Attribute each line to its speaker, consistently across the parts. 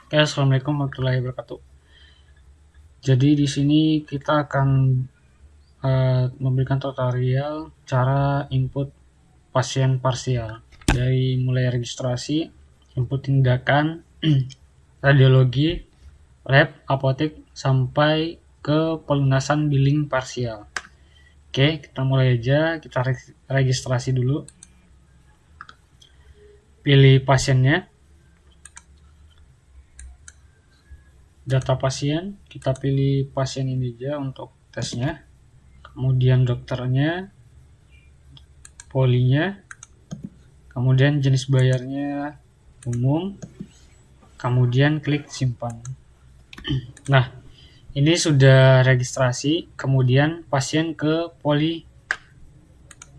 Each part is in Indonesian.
Speaker 1: Oke, assalamualaikum warahmatullahi wabarakatuh. Jadi di sini kita akan memberikan tutorial cara input pasien parsial dari mulai registrasi, input tindakan, radiologi, lab, apotek sampai ke pelunasan billing parsial. Oke, kita mulai aja. Kita registrasi dulu. Pilih pasiennya. Data pasien, kita pilih pasien ini aja untuk tesnya. Kemudian dokternya, polinya, kemudian jenis bayarnya umum, kemudian klik simpan. Nah, ini sudah registrasi, kemudian pasien ke poli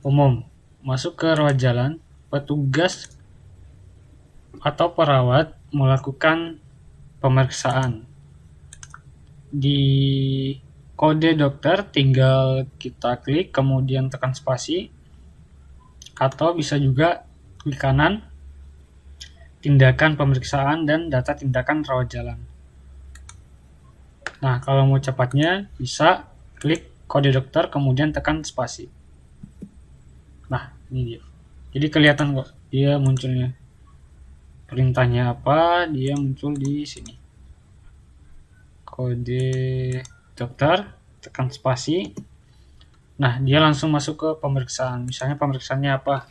Speaker 1: umum, masuk ke rawat jalan, petugas atau perawat melakukan pemeriksaan. Di kode dokter tinggal kita klik kemudian tekan spasi, atau bisa juga klik kanan tindakan pemeriksaan dan data tindakan rawat jalan. Nah, kalau mau cepatnya bisa klik kode dokter kemudian tekan spasi. Nah, ini dia. Jadi kelihatan kok dia munculnya. Perintahnya apa? Dia muncul di sini. Kode dokter, tekan spasi. Nah, dia langsung masuk ke pemeriksaan. Misalnya pemeriksaannya apa?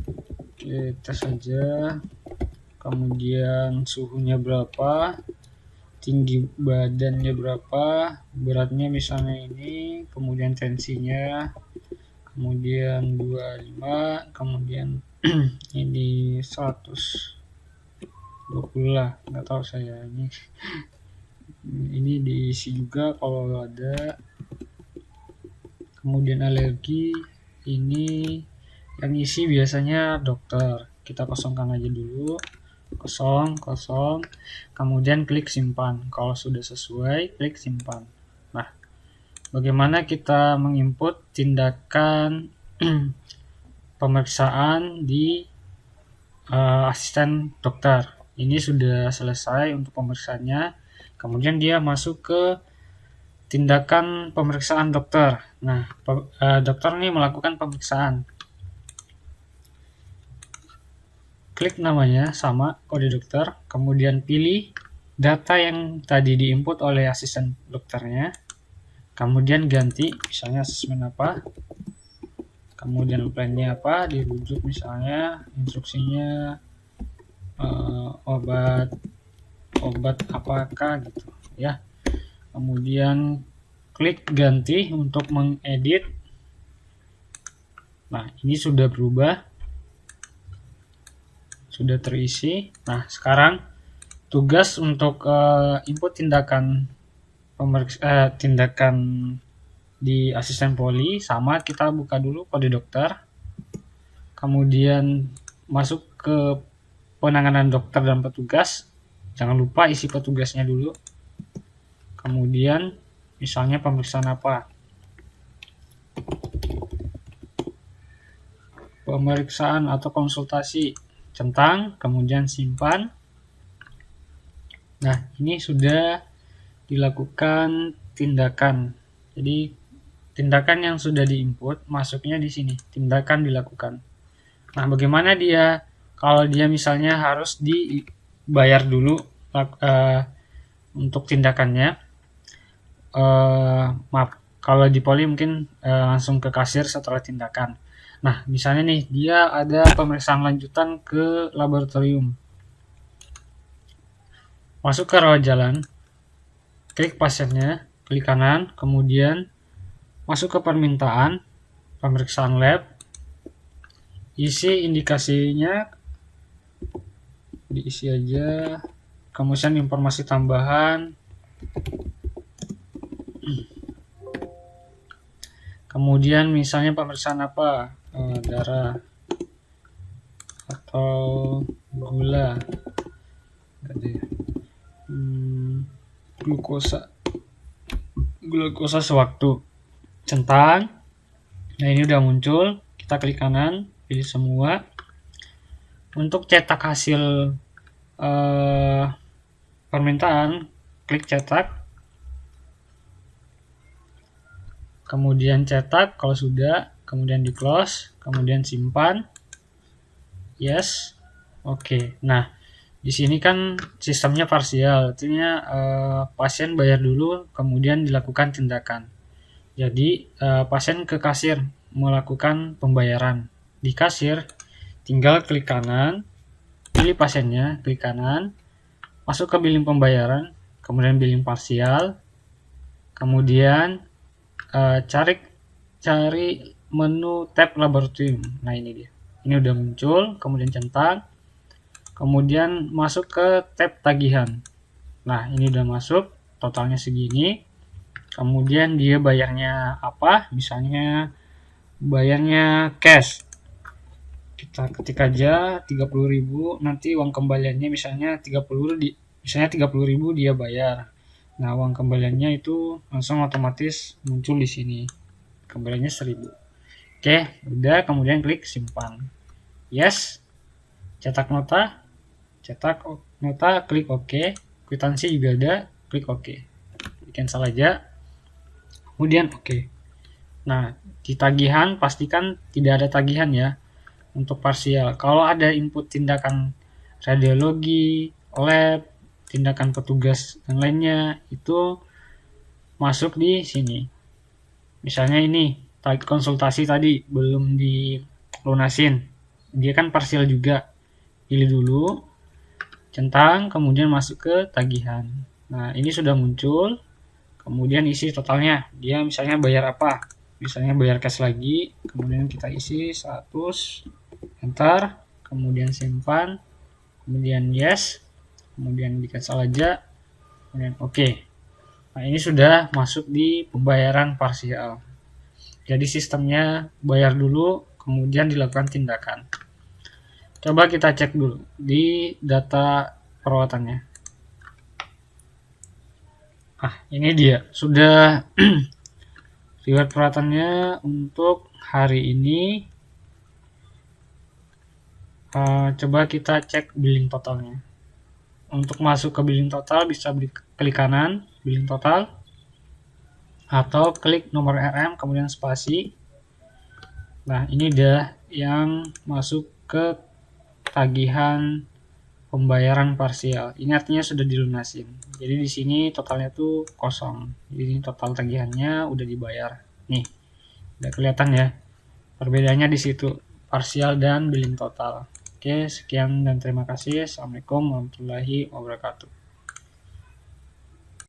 Speaker 1: Oke, tes saja. Kemudian suhunya berapa? Tinggi badannya berapa? Beratnya misalnya ini. Kemudian tensinya. Kemudian 25. Kemudian ini 120 lah. Nggak tahu saya ini. Ini diisi juga kalau ada. Kemudian alergi, ini yang isi biasanya dokter. Kita kosongkan aja dulu. Kosong. Kemudian klik simpan. Kalau sudah sesuai, klik simpan. Nah, bagaimana kita menginput tindakan pemeriksaan di asisten dokter. Ini sudah selesai untuk pemeriksaannya. Kemudian dia masuk ke tindakan pemeriksaan dokter. Nah, dokter ini melakukan pemeriksaan. Klik namanya sama, kode dokter, kemudian pilih data yang tadi diinput oleh asisten dokternya. Kemudian ganti, misalnya asesmen apa. Kemudian plan-nya apa, dirujuk misalnya instruksinya obat apakah gitu ya. Kemudian klik ganti untuk mengedit. Nah, ini sudah berubah, sudah terisi. Nah, sekarang tugas untuk input tindakan di asisten poli sama, kita buka dulu kode dokter. Kemudian masuk ke penanganan dokter dan petugas. Jangan lupa isi petugasnya dulu. Kemudian misalnya pemeriksaan apa? Pemeriksaan atau konsultasi, centang, kemudian simpan. Nah, ini sudah dilakukan tindakan. Jadi tindakan yang sudah diinput masuknya di sini, tindakan dilakukan. Nah, bagaimana dia kalau dia misalnya harus dibayar dulu untuk tindakannya? Maaf, kalau di poli mungkin langsung ke kasir setelah tindakan. Nah, misalnya nih, dia ada pemeriksaan lanjutan ke laboratorium. Masuk ke rawat jalan, klik pasiennya, klik kanan, kemudian masuk ke permintaan, pemeriksaan lab, isi indikasinya, diisi aja, kemudian informasi tambahan, kemudian misalnya pemeriksaan apa, darah atau gula, glukosa sewaktu, centang. Nah, ini udah muncul, kita klik kanan, pilih semua. Untuk cetak hasil permintaan, klik cetak, kemudian cetak kalau sudah, kemudian di close, kemudian simpan, yes, oke. Nah, di sini kan sistemnya parsial, artinya pasien bayar dulu, kemudian dilakukan tindakan. Jadi pasien ke kasir melakukan pembayaran. Di kasir, tinggal klik kanan, pilih pasiennya, klik kanan, masuk ke billing pembayaran, kemudian billing parsial, kemudian cari menu tab laboratorium. Nah, ini dia. Ini udah muncul, kemudian centang, kemudian masuk ke tab tagihan. Nah, ini udah masuk, totalnya segini. Kemudian dia bayarnya apa? Misalnya bayarnya cash. Kita ketik aja 30.000, nanti uang kembaliannya misalnya 30.000 dia bayar. Nah, uang kembaliannya itu langsung otomatis muncul di sini. Kembaliannya 1.000. Oke, udah, kemudian klik simpan. Yes. Cetak nota, klik OK. Kwitansi juga ada, klik OK. Cancel aja. Kemudian OK. Nah, di tagihan pastikan tidak ada tagihan ya untuk parsial. Kalau ada input tindakan radiologi, lab, tindakan petugas dan lainnya itu masuk di sini. Misalnya ini konsultasi tadi belum dilunasin, dia kan parsial juga. Pilih dulu, centang, kemudian masuk ke tagihan. Nah, ini sudah muncul, kemudian isi totalnya. Dia misalnya bayar apa? Misalnya bayar cash lagi, kemudian kita isi 100, enter, kemudian simpan, kemudian yes, kemudian di cancel aja, kemudian OK. Nah, ini sudah masuk di pembayaran parsial. Jadi sistemnya bayar dulu, kemudian dilakukan tindakan. Coba kita cek dulu di data perawatannya. Ini dia. Sudah riwayat perawatannya untuk hari ini. Coba kita cek billing totalnya. Untuk masuk ke billing total bisa klik kanan, billing total, atau klik nomor RM kemudian spasi. Nah, ini dia yang masuk ke tagihan pembayaran parsial. Ini artinya sudah dilunasin. Jadi di sini totalnya tuh kosong. Jadi total tagihannya udah dibayar. Nih, udah kelihatan ya. Perbedaannya di situ, parsial dan billing total. Oke, sekian dan terima kasih. Assalamualaikum warahmatullahi wabarakatuh.